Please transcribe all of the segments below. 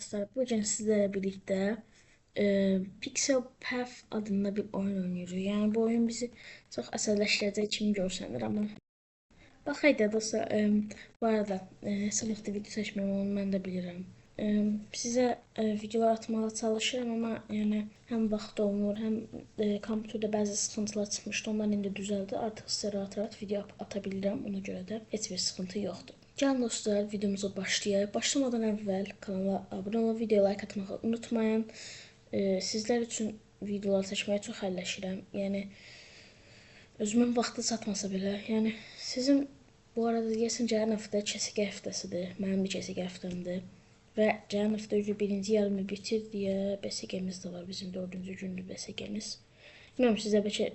arkadaşlar. Bugün sizlerle birlikte Pixel Path adında bir oyun oynuyoruz. Yani bu oyun bizi çok əsəbləşdirəcək kimi görsənir ama baxaydı dostlar. Bu arada sınıfta video seçmem onu ben de bilirim. Size videolar atmaya çalışırım ama yani hem vaxt olmur hem kompüterdə bəzi sıkıntılar çıxmışdı. Onlar indi düzəldi. Artıq sizə rahat video atabilirim. Ona göre de heç bir sıkıntı yoxdur. Can dostlar, videomuza başlayalım. Başlamadan əvvəl kanala abunə olub, video like atmağı unutmayın. Sizlər üçün videolar seçməyə çox əlləşirəm. Yəni özümün vaxtı çatmasa belə, yəni sizin bu arada deyəsən gələn həftə kəsikə həftəsidir. Mənim də kəsikə həftəmdir. Və gələn həftə birinci yarımı bitir deyə BSG-miz də var. Bizim 4-cü gündür BSG-miz. Bilmiyorum sizə bəlkə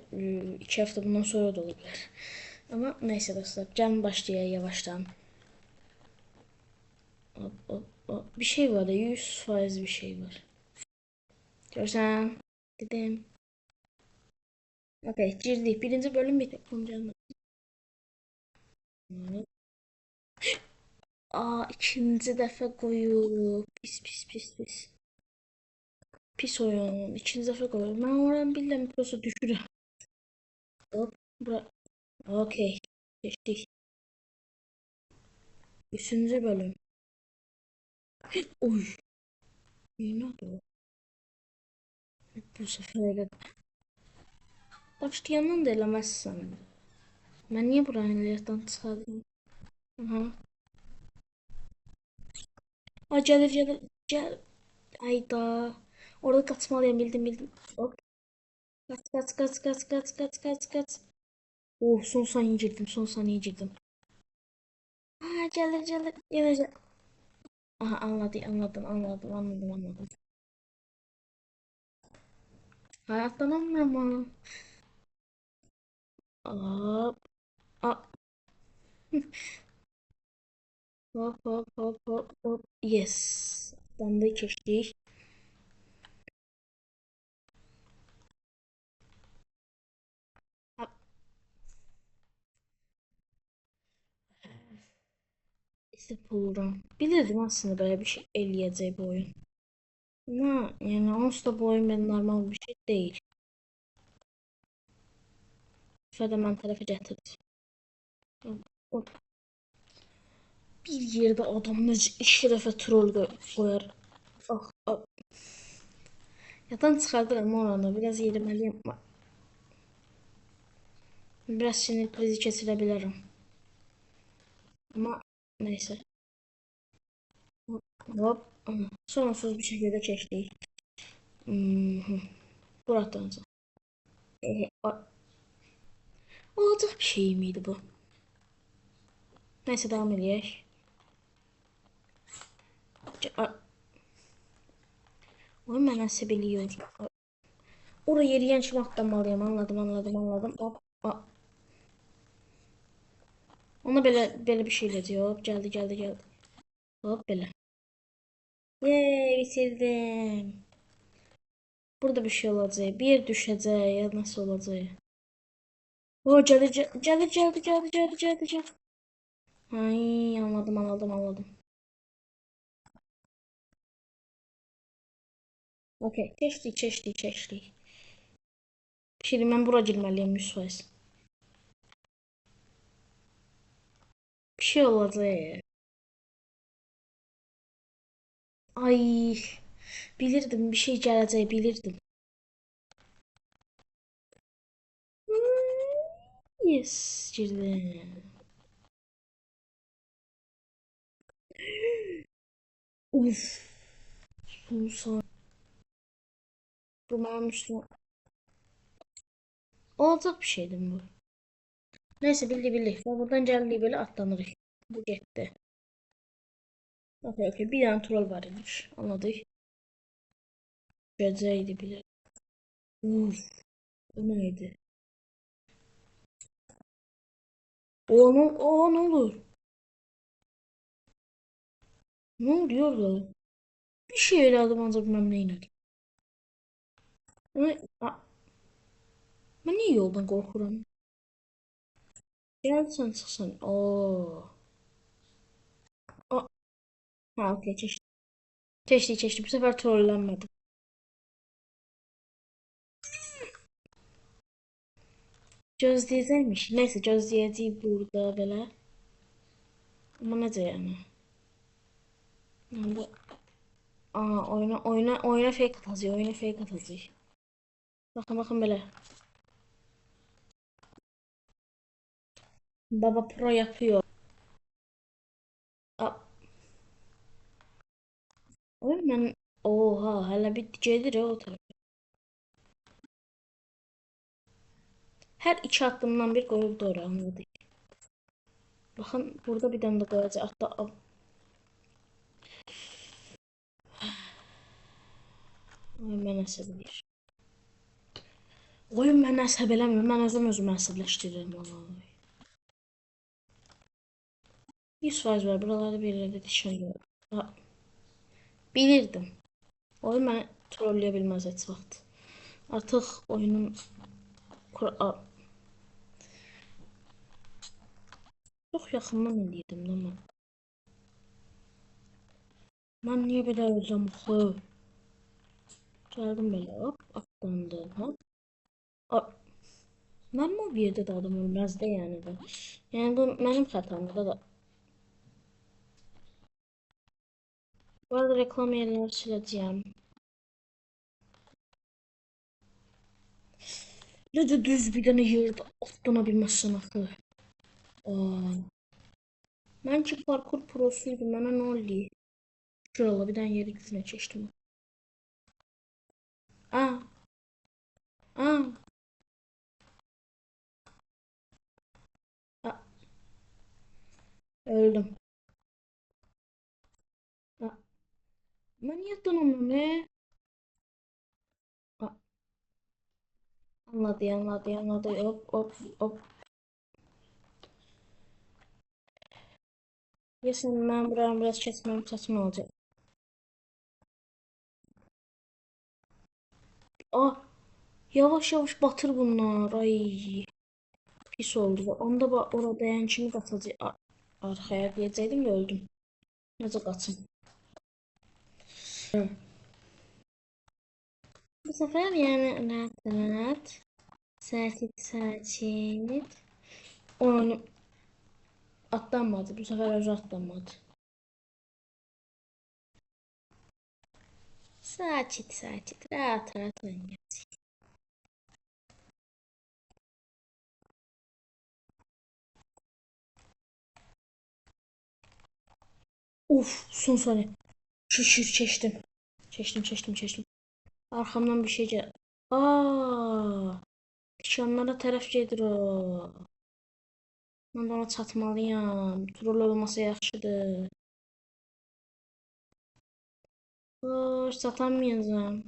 2 həftə bundan sonra da ola bilər. Amma nəysə dostlar, gəlin başlayaq yavaşdan. Bir şey var da 100% bir şey var. Görsen dedim. Okey girdik. Birinci bölüm bitti. Koncanım. İkinci defa koyuyor. Pis. Pis oyun. İkinci defa koyuyor. Ben oradan bildim. Prosu düşürüm. Hop. Bura. Okey. Geçtik. Üçüncü bölüm. Uy. Ne oldu? Bu sefer de başlayandan da eləməzsən. Ben niye buranın yerden çıxardım? Aha. Aa, gəlir. Ayda. Orada kaçmalıyım bildim. Hop. Kaç. Oh son saniye girdim. Aa, gelir. Aha anladım. Hayattan anlamam. Hop. Aa, hop. Yes. Ben de geçtik. İşte buldum. Bilirdim aslında böyle bir şey eləyəcək bu oyun. Ama yani onsuz da bu oyun benim normal bir şey değil. Fədə tərəfə gətirdi. Bir yerde adam necə iki dəfə troll qoyar. Ah. Yatan çıxardıram oranı. Biraz yeriməliyim. Biraz sinir krizi keçirə Ama neyse. Hop. Sonsuz bir şekilde keçdik. Buradan sonra. Olacak bir şey miydi bu? Neyse devam edək. Oyun mən əsəbiliyor. Oraya yeriyen kimi atlamalıyım. Anladım. Hop. Ona belə bir şeylə diyor. Geldi. Hop belə. Yeee bitirdim. Burada bir şey olacak. Bir yer düşecek ya nasıl olacak? O geldi. Ay anladım. Okey. Keçdik. Bir şey diyeyim, ben bura girmeliyim 100%. Bir şey olacak. Ay bilirdim bir şey geleceği bilirdim. Yes girdim. Uf. Son. Bu benim üstüme. Olacak bir şeydi bu. Neyse bildi. Ben buradan geldiği böyle atlanırız. Bu gitti. Okey. Bir tane troll var imiş. Anladık. Geceydi bile. Uf. O neydi? O ne olur? Ne oluyor da? Bir şey evladım ancak bilmem neyin. Ama ben niye yoldan korkuyorum? Gel sen çıksan. Oo. Ha okey çeşit. Keçdi. Bu sefer trollənmədim. Gözləyəcəkmiş. Neyse gözləyəcəyik burada belə. Amma necə yəni? Yəni oyuna fake atacağıq. Oyuna fake atacağıq. Bakın belə. Baba Pro yapıyor. A, oyun ben oha hala bir gelir ya o taraf. Her iki aklımdan bir koyup doğru anladık. Bakın burada bir tane de koyacağız. Hatta oyun beni əsəbələyir. Oyun beni əsəbələmir. Ben özümü əsəbləşdirirəm vallahi. 100% var. Buralarda bir yerlerde dişən var. Bilirdim. Oyun beni trolləyə heç vaxt. Artıq oyunun çok yaxından eləyirdim də mən. Mən niyə belə öləcəm axı? Gəldim belə hop, atlandım hop. Mən bu bir yerdə də adam ölməz də yəni də. Yəni bu mənim xətamda da. Bu arada reklam yerləri siləcəyəm. Necə düz bir dənə yerdə atlana bilməzsən axı. Mən ki parkur prosuydum, mənə nə oldu? Şuralı bir dənə yeri gücünə keçdim. Aa. Aa. Aa. Öldüm. Aa. Ben niye atlamam ne? Aa. Anladı. Hop. Ya sen ben buranı biraz kesmem saçma olacak. Aa. Yavaş batır bunlar. Ay. Pis oldu. Onda orada dayan kimi qatacaq arxaya deyəcəydim də öldüm. Necə qaçım? Bu sefer yani rahat. Sakin. Onu atlanmadı. Bu sefer özü atlanmadı. Sakin. Rahat oynayın. Uf son saniye. Çeştim. Çeştim. Arkamdan bir şey gel. Aa, Tikanlara tərəf gedir o. Mən də ona çatmalıyam. Troll olmasa yaxşıdır. Xoş, çatamayacağım.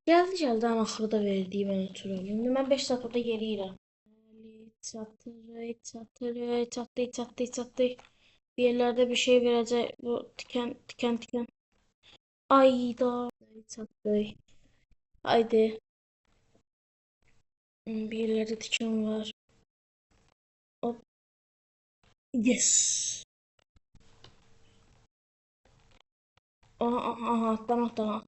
Geldi ən axırda verdiyi mənə troll. İndi mən 5 saat orada yeriyirəm. Çatdı. Bir yerlerde bir şey verecek. Bu tiken. Ayda. Çatdı. Haydi. Bir yerlerde tiken var. Hop. Yes. Aha, attan.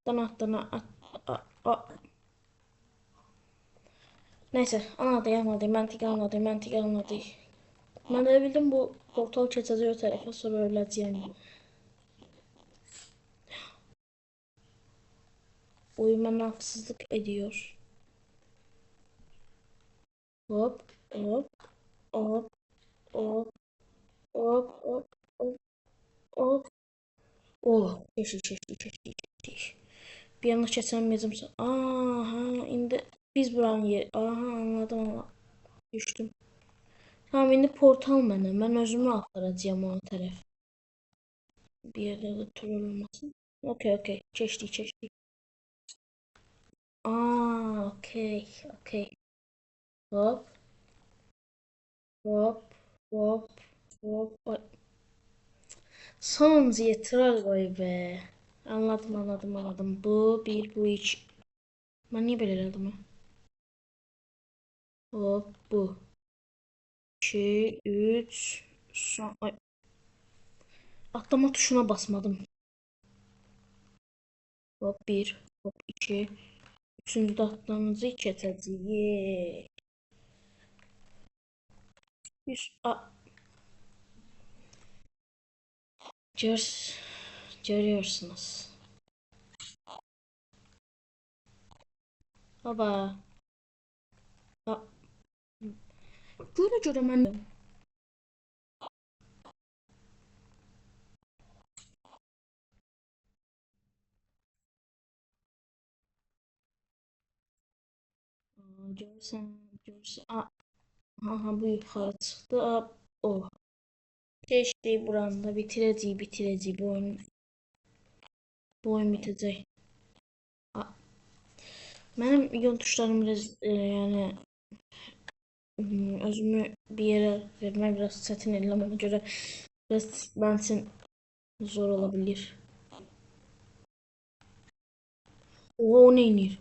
Neyse, anladı. Məntiq anladı. Mən elə bildim bu portal keçəcək o tərəfə, sonra öləcəyəm. Oyun mənə haksızlık ediyor. Hop. Hop. Oh, geçti. Bir yanlış geçemeyeceğim. Aha, indi biz buranın yeri. Aha, anladım. Düştüm. Tamam, indi portal mənim. Mən özümü axtaracağam o tərəf. Bir yerdə də troll olmasın. Okey. Keçdik. Okey. Hop. Hop. Ay, sonuncuya troll koy be. Anladım. Bu bir, bu iki. Ben niye böyle elədim? Hop bu. 2, 3. Son... Ay, atlama tuşuna basmadım. Hop 1, hop 2. Üçüncü dakikamızı keçəcəyik. Görüyorsunuz. Baba. A, göre mən görürsən. Aha, bu yuxarı çıxdı. O. Keçdik buranı da bitirəcəyik bu oyun bitəcək. Mənim yol tuşlarım biraz yəni özümü bir yerə vermək biraz çətin edirəm, ona görə biraz mənim üçün zor ola bilər. O nə edir?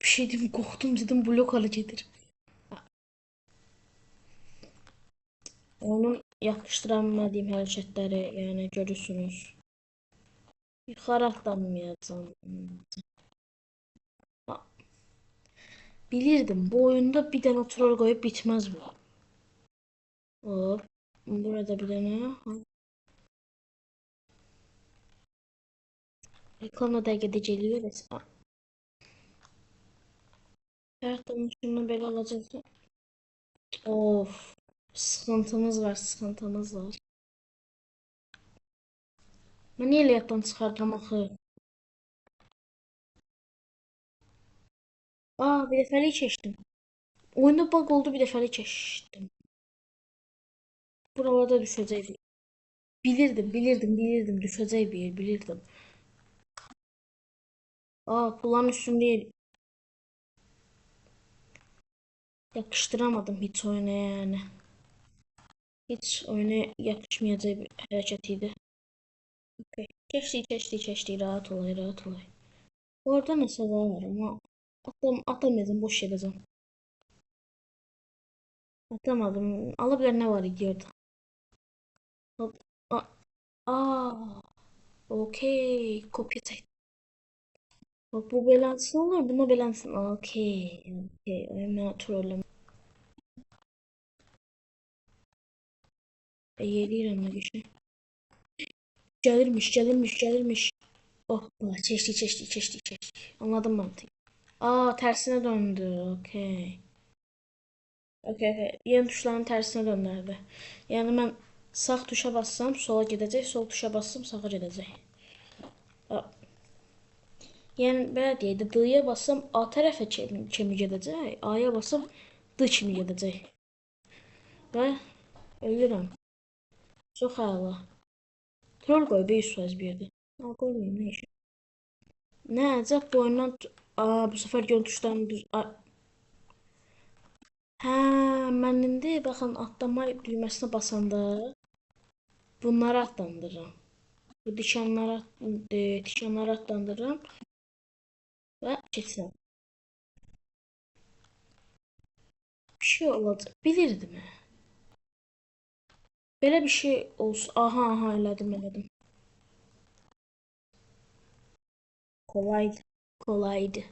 Bir şey dedim, qorxdum, dedim blok hərəkətir. Onun yakıştıramadığım hərəkətləri yəni görürsünüz. Yuxarı atlamayacağam. Bilirdim bu oyunda bir dənə troll qoyub bitməz bu. Hop. Burada bir dənə. Reklamla dəqiqədə geliyor. Həyatımın şunu belə olacaq. Of. Sıkıntımız var. Ben niye layıktan çıkardım axı? Aa, bir dəfəlik keçdim. Oyunda bug oldu, bir dəfəlik keçdim. Buralarda düşəcək. Bilirdim düşəcək bir yer, bilirdim. Aa, pulların üstündeyim. Yakıştıramadım hiç oyuna yani. Hiç oyuna yakışmayacak bir hareket idi. Okay. Keçdik. Rahat olay. Orada nəsə var ama atamadım, boş yapacağım. Atamadım. Alabilir ne var idi orada. Hop. Aa, okey. Kopya çek. Bak bu balansın olur, buna balansın. Okey. Oyunu trolleme. Yeriyim ne güçlü. Gelirmiş. Oh, çeşti. Anladım mantığı. Aa, tersine döndü. Okey. Yeni tuşların tersine döndürdü. Yani ben sağ tuşa bassam sola gidecek, sol tuşa bassam sağa gidecek. Yani belə deyək də, D-yə bassam A tərəfə kimi gedəcək, A-ya bassam D kimi gedəcək. Və ölürəm. Çox əla. Troll qoy 500 bir yerdə. Ha, qoymayayım, nə işim. Nə, əcəb bu oyundan... Aa, bu səfər yol tuşlarını düz... Hə, mən indi baxın atlama düyməsinə basanda bunları atlandırıram. Bu dikanları atlandırıram və keçirəm. Bir şey olacaq. Bilirdim. Belə bir şey olsun. Aha, elədim. Kolaydı.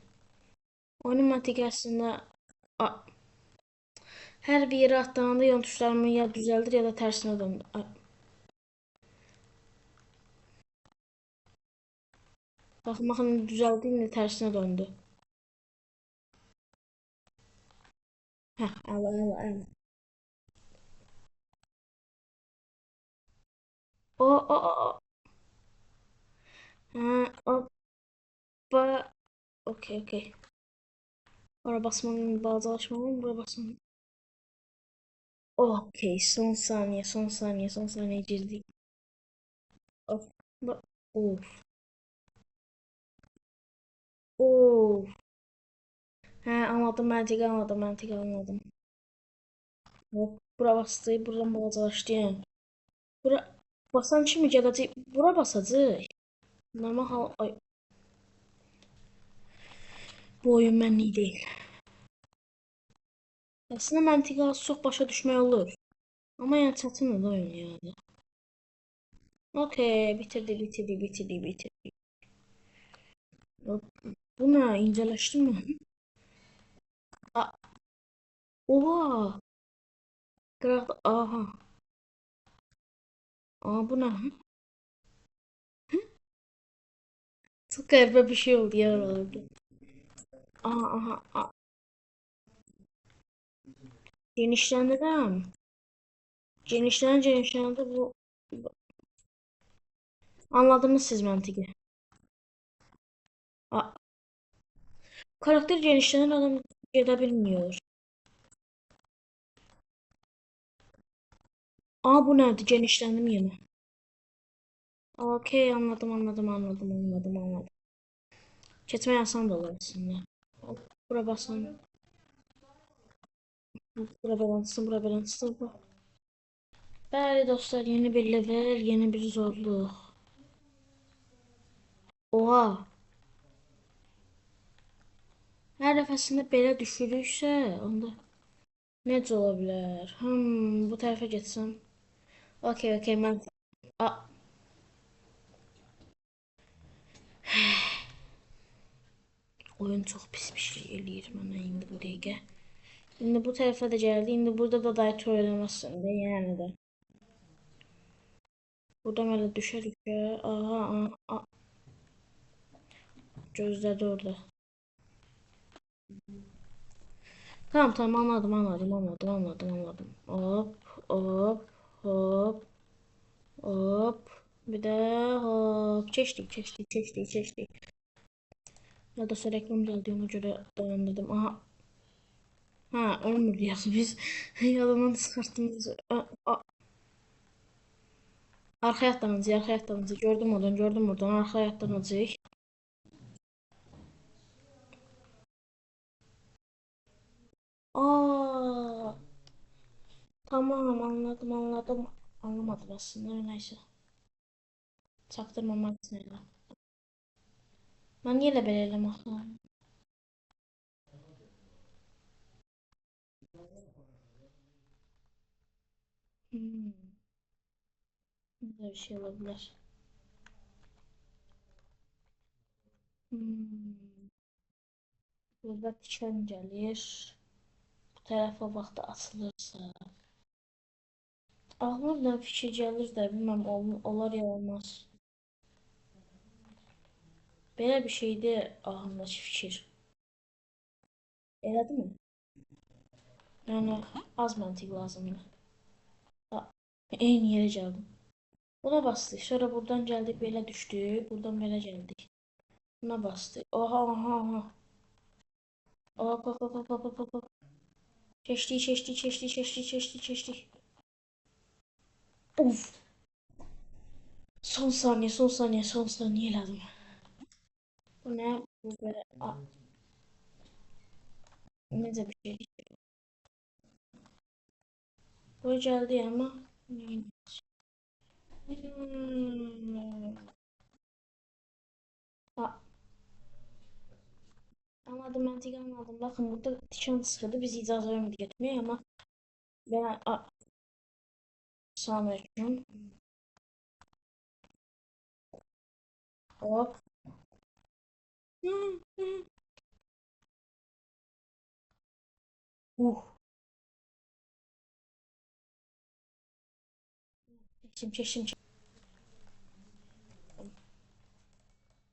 Oyunun mantığı aslında her bir yere atlananda yan tuşlarımı ya düzeldir ya da tersine döndür. Bakın düzeldiğinde tersine döndü. Heh, al. O. Ha, hoppa. Okey. Oraya basmanın bazı alışmamın buraya basmanın. Okey. Son saniye girdik. Of. Of. Of. He, anladım, mantık anladım. Hop. Bura bastı. Buradan bacalaşdı. Bura basan kimi gələcək? Bura basacaq. Normal hal... Ay, bu oyun mənlik deyil. Aslında məntiqi az çox başa düşmək olur. Ama yani çətin oyun yani. Okey, bitirdik. Hop, bu ne? İnceleşti mi? A Oha! Aha. Aa, bu ne? Çok garip bir şey oldu ya orada. Aha. Genişlendirəm. Genişlənə bu anladınız siz məntiqi. A Karakter genişlenen adam gedə bilmiyor. Aa, bu nerede? Genişlendim yine. Okey, anladım. Keçmək asan da olur aslında. Hop, bura basalım. Bura balansın. Bəli dostlar, yeni bir level, yeni bir zorluq. Oha! Hər dəfəsində belə düşürüksə, onda necə ola bilər? Bu tərəfə getsəm. Okey, mən A oyun çox pis bir şey eləyir mənə indi bu dəqiqə. İndi bu tərəfə də gəldi. İndi burada da dayı oynamasın da yəni də. Buradan elə düşərik ya. Aha. Gözlədi orada. Tamam, anladım. Hop. Hop. Bir de hop. Keçdik. Ya da reklam geldi, ona göre dayandırdım. Aha. Ha, ölmür diyoruz biz. Yalandan çıkarttığımız. Arkaya atlanacak. Gördüm oradan. Arkaya atlanacak. Aa, tamam, anladım. Anlamadım aslında, neyse. Çaktırmamak için öyle. Ben niye de böyle elemek? Hmm, böyle bir şey olabilir. Hmm, burada diken gelir. Bu tarafa vaxtı açılırsa. Ağlımdan fikir gelir də, bilmem olar ya olmaz. Belə bir şeydə ağlımdakı fikir. Elədi mi? Yəni az məntiq lazımdır. Eyni yerə gəldim. Buna bastık. Sonra buradan geldik, böyle düştük. Buradan böyle geldik. Buna bastık. Oha. Hop. Geçtik. Uf. Son saniye lazım. Bu ne? Bu böyle nece bir şey. Bu geldi ama. Hmm. A- Anladım, mantık anladım. Bakın burada diken sıkıldı. Biz icazə vermedik etmeye ama ben selamünaleyküm. Hop. Uh. Çeşim.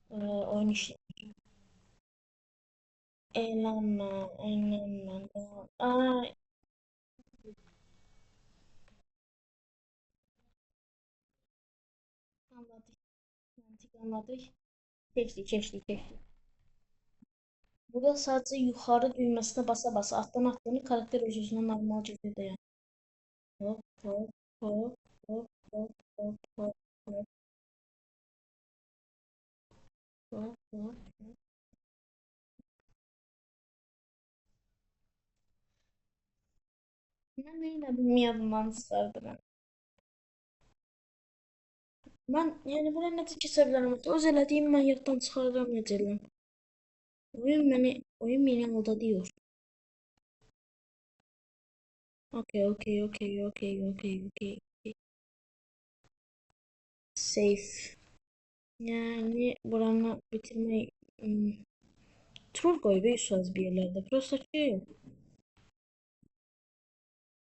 Oyun işi. Eğlenme. Anladık. Mantık anladık. Keçdik. Burada sadece yukarı düğmesine basa alttan attığını karakter özüne normal şekilde yani. Hop hop hop hop hop hop hop hop hop. Ben neyle bilmiyordum sardı. Ben yani buraya ne kesebilirim. Özelliğim ben yurttan çıkardım necəlim. Oyun beni aldatıyor. Okey, okey, okey, okey, okey, okey. Safe. Yani buranı bitirmeyi troll koyuyorsunuz bir yerlerde. Просто ki.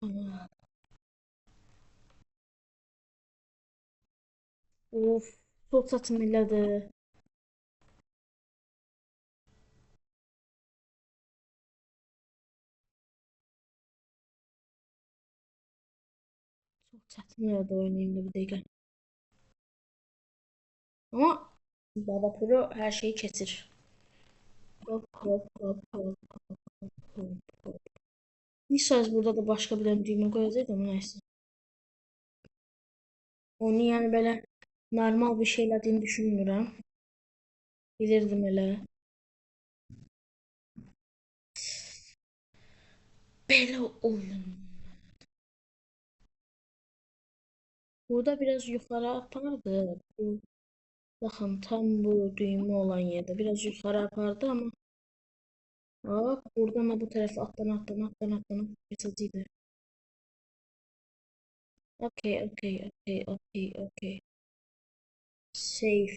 Ana. Of. Çok satım elədi. Çok satım elədi oynayayım da bir dakika. Ama Baba Pro her şeyi kesir. Hop hop hop hop hop hop. Nisaz burada da başka bir tane düğme koyacak ama neyse. Onu yani böyle normal bir şeyler diye düşünmürəm. Bilirdim elə. Belə oyun. Burada biraz yukarı apardı. Bakın tam bu düğme olan yerde biraz yukarı apardı ama hop buradan da bu tarafa atlan geçəcəkdi. Okey okey okey okey okey. Safe.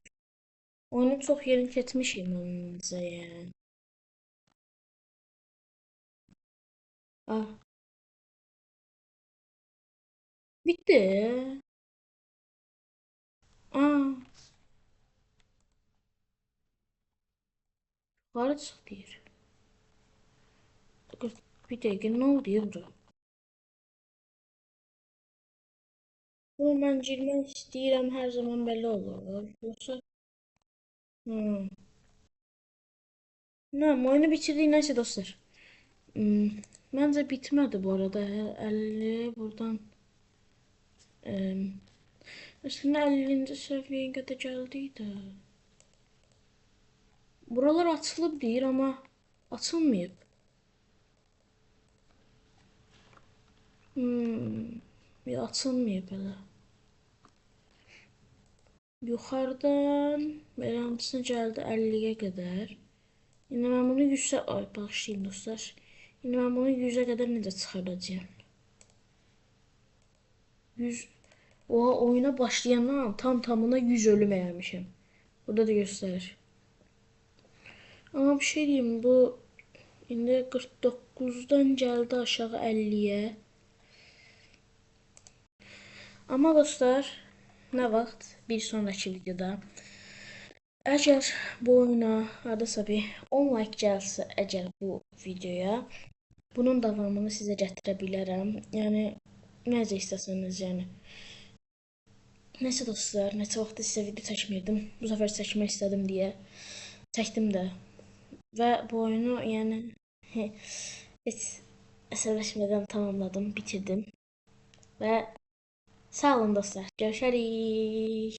Onu çok yerini ketmişim bence yani. Ah bitti. Aa yukarı çık deyir. Bir dəqiqə nə oldu ya bura? Ama ben girmək istəyirəm hər zaman belə olur. Yoxsa hmm. Ne oyunu bitirdik neyse dostlar. Hmm. Bence bitmedi bu arada. 50 buradan aslında 50. seviyeye kadar geldiydi. Buralar açılıb deyir ama açılmayıb. Ya açılmayıb elə. Yuxarıdan beləncəsinə gəldi 50'ye kadar. İndi mən bunu 100'ə ay bağışlayın dostlar. İndi mən bunu 100'ə kadar necə çıxardacağam? 100 Oha oyuna başlayandan tam tamına 100 ölüm eləmişəm. Burada da göstərir. Ama bir şey diyeyim bu indi 49'dan geldi aşağı 50'ye. Ama dostlar ne vaxt bir sonraki videoda eğer bu oyuna hardasa bir 10 like gəlsə əgər bu videoya bunun davamını sizə gətirə bilərəm. Yəni necə istəsəniz yəni. Neyse dostlar, neçə vaxtdır sizə video çəkmirdim. Bu səfər çəkmək istədim deyə çəkdim də. Və bu oyunu yəni heç əsəbləşmədən tamamladım, bitirdim. Və sağ olun dostlar. Görüşərik.